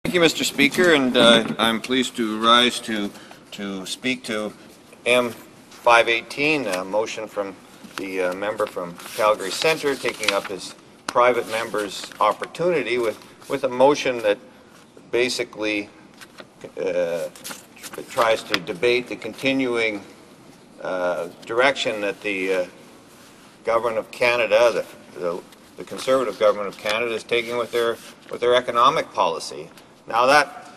Thank you, Mr. Speaker, and I'm pleased to rise to speak to M-518, a motion from the member from Calgary Centre, taking up his private member's opportunity with a motion that basically tries to debate the continuing direction that the government of Canada, the Conservative government of Canada, is taking with their economic policy. Now that,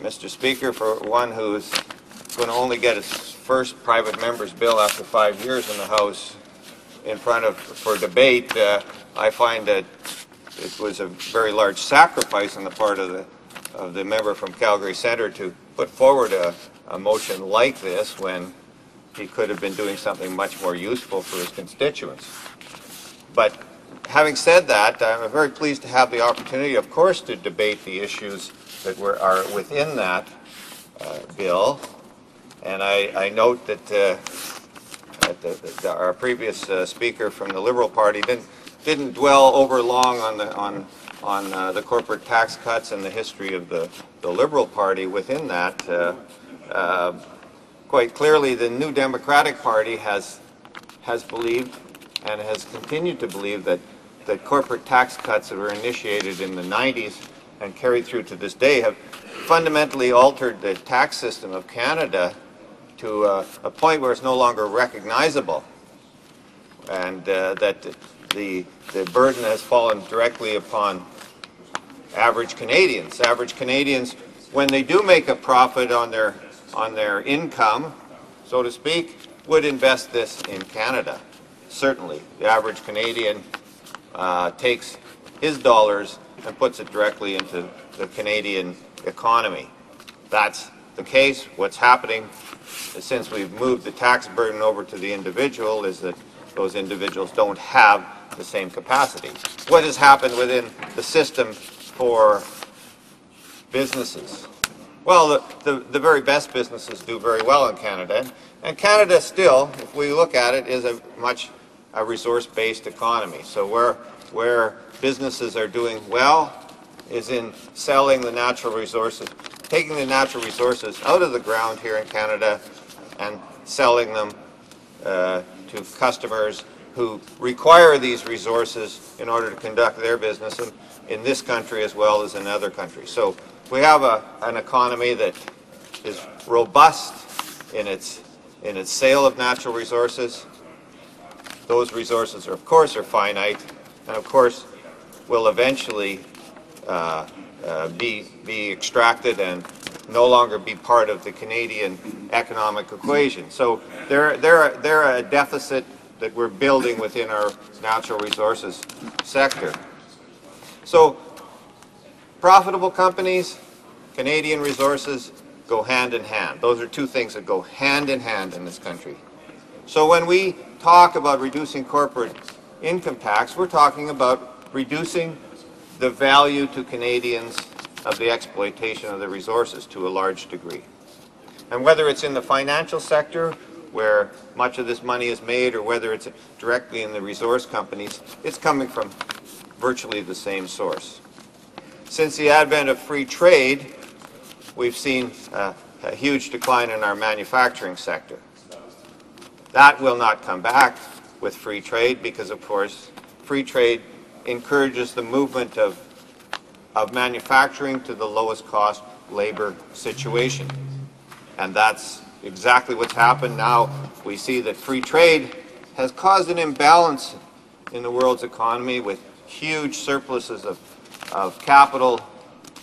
Mr. Speaker, for one who's going to only get his first private member's bill after 5 years in the House for debate, I find that it was a very large sacrifice on the part of the member from Calgary Centre to put forward a motion like this when he could have been doing something much more useful for his constituents. But having said that, I'm very pleased to have the opportunity, of course, to debate the issues that are within that bill. And I note that our previous speaker from the Liberal Party didn't dwell over long on the corporate tax cuts and the history of the Liberal Party within that. Quite clearly, the New Democratic Party has believed and has continued to believe that corporate tax cuts that were initiated in the 90s and carried through to this day have fundamentally altered the tax system of Canada to a point where it's no longer recognizable, and that the burden has fallen directly upon average Canadians. Average Canadians, when they do make a profit on their income, so to speak, would invest this in Canada. Certainly, the average Canadian takes his dollars and puts it directly into the Canadian economy. That's the case. What's happening since we've moved the tax burden over to the individual is that those individuals don't have the same capacity. What has happened within the system for businesses? Well, the very best businesses do very well in Canada, and Canada still, if we look at it, is a resource-based economy. So where businesses are doing well is in selling the natural resources, taking the natural resources out of the ground here in Canada and selling them to customers who require these resources in order to conduct their business in this country as well as in other countries. So we have an economy that is robust in its sale of natural resources. Those resources, of course, are finite, and of course will eventually be extracted and no longer be part of the Canadian economic equation. So they're a deficit that we're building within our natural resources sector. So profitable companies, Canadian resources go hand in hand. Those are two things that go hand in hand in this country. So when we talk about reducing corporate income tax, we're talking about reducing the value to Canadians of the exploitation of the resources to a large degree. And whether it's in the financial sector, where much of this money is made, or whether it's directly in the resource companies, it's coming from virtually the same source. Since the advent of free trade, we've seen a huge decline in our manufacturing sector. That will not come back with free trade because, of course, free trade encourages the movement of manufacturing to the lowest cost labor situation. And that's exactly what's happened now. We see that free trade has caused an imbalance in the world's economy with huge surpluses of capital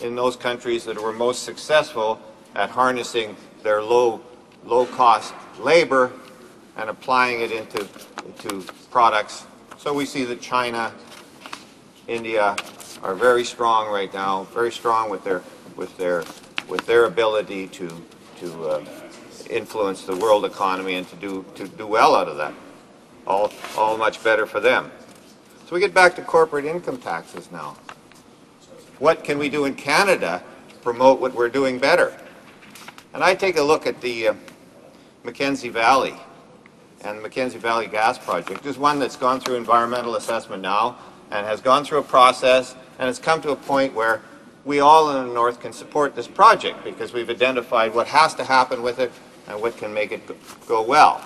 in those countries that were most successful at harnessing their low-cost labor and applying it into products. So we see that China, India are very strong right now, very strong with their ability to influence the world economy and to do well out of that. All much better for them. So we get back to corporate income taxes now. What can we do in Canada to promote what we're doing better? And I take a look at the Mackenzie Valley and the Mackenzie Valley Gas Project. There's one that's gone through environmental assessment now and has gone through a process, and it's come to a point where we all in the North can support this project because we've identified what has to happen with it and what can make it go well.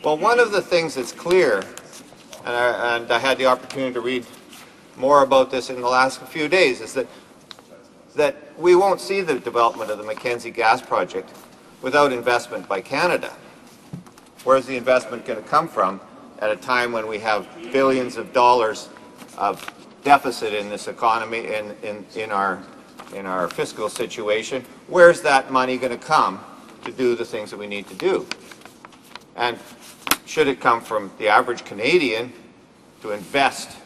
Well, one of the things that's clear, and I had the opportunity to read more about this in the last few days, is that we won't see the development of the Mackenzie Gas Project without investment by Canada. Where's the investment going to come from at a time when we have billions of dollars of deficit in this economy, in our fiscal situation? Where's that money going to come to do the things that we need to do? And should it come from the average Canadian to invest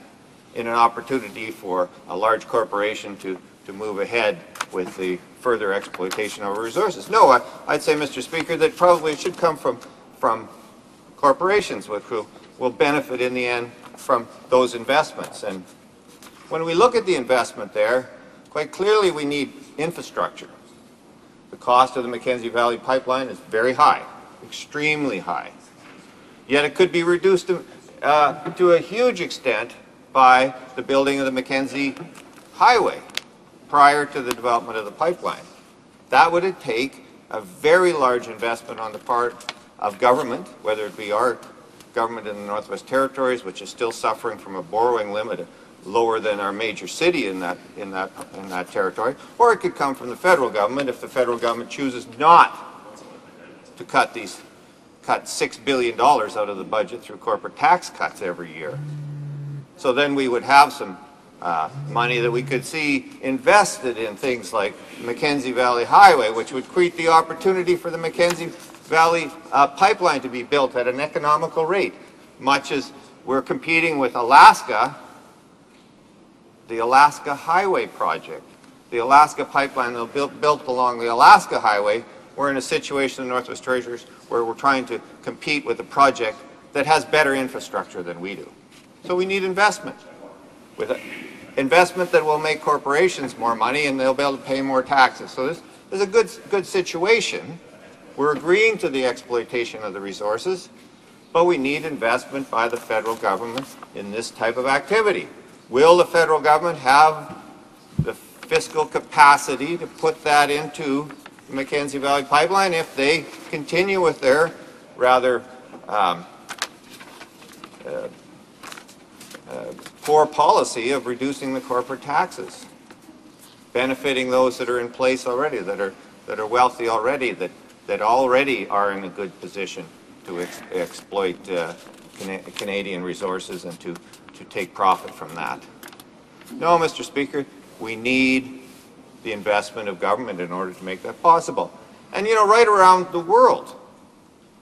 in an opportunity for a large corporation to move ahead with the further exploitation of our resources? No, I'd say, Mr. Speaker, that probably it should come from corporations, which will benefit in the end from those investments. And when we look at the investment there, quite clearly we need infrastructure. The cost of the Mackenzie Valley Pipeline is very high, extremely high. Yet it could be reduced to a huge extent by the building of the Mackenzie Highway prior to the development of the pipeline. That would take a very large investment on the part of government, whether it be our government in the Northwest Territories, which is still suffering from a borrowing limit lower than our major city in that territory, or it could come from the federal government if the federal government chooses not to cut $6 billion out of the budget through corporate tax cuts every year. So then we would have some money that we could see invested in things like Mackenzie Valley Highway, which would create the opportunity for the Mackenzie Valley pipeline to be built at an economical rate, much as we're competing with Alaska, the Alaska Highway project. The Alaska pipeline that will be built along the Alaska Highway, we're in a situation in the Northwest Territories where we're trying to compete with a project that has better infrastructure than we do. So we need investment. With investment that will make corporations more money and they'll be able to pay more taxes. So this is a good situation. We're agreeing to the exploitation of the resources, but we need investment by the federal government in this type of activity. Will the federal government have the fiscal capacity to put that into the Mackenzie Valley Pipeline if they continue with their rather poor policy of reducing the corporate taxes, benefiting those that are in place already, that are wealthy already, that already are in a good position to exploit Canadian resources and to take profit from that? No, Mr. Speaker, we need the investment of government in order to make that possible. And you know, right around the world,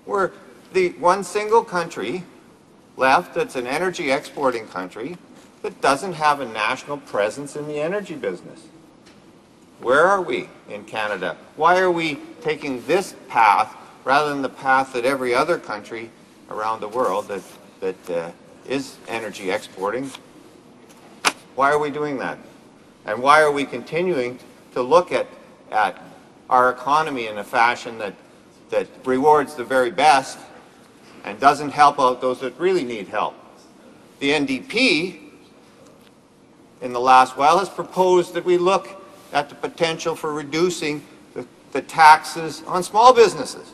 we're the one single country left that's an energy exporting country that doesn't have a national presence in the energy business. Where are we in Canada? Why are we taking this path rather than the path that every other country around the world that is energy exporting? Why are we doing that? And why are we continuing to look at our economy in a fashion that rewards the very best and doesn't help out those that really need help? The NDP in the last while has proposed that we look at the potential for reducing the taxes on small businesses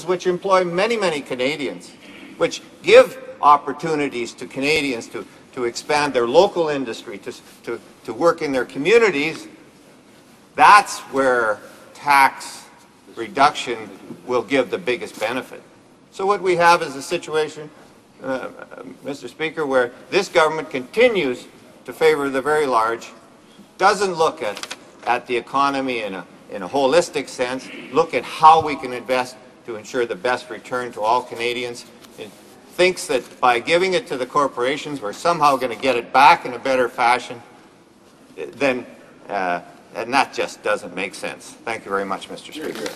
which employ many, many Canadians, which give opportunities to Canadians to expand their local industry, to work in their communities. That's where tax reduction will give the biggest benefit. So what we have is a situation, Mr. Speaker, where this government continues to favor the very large, doesn't look at the economy in a holistic sense, look at how we can invest to ensure the best return to all Canadians, and thinks that by giving it to the corporations we're somehow going to get it back in a better fashion, then, and that just doesn't make sense. Thank you very much, Mr. Speaker.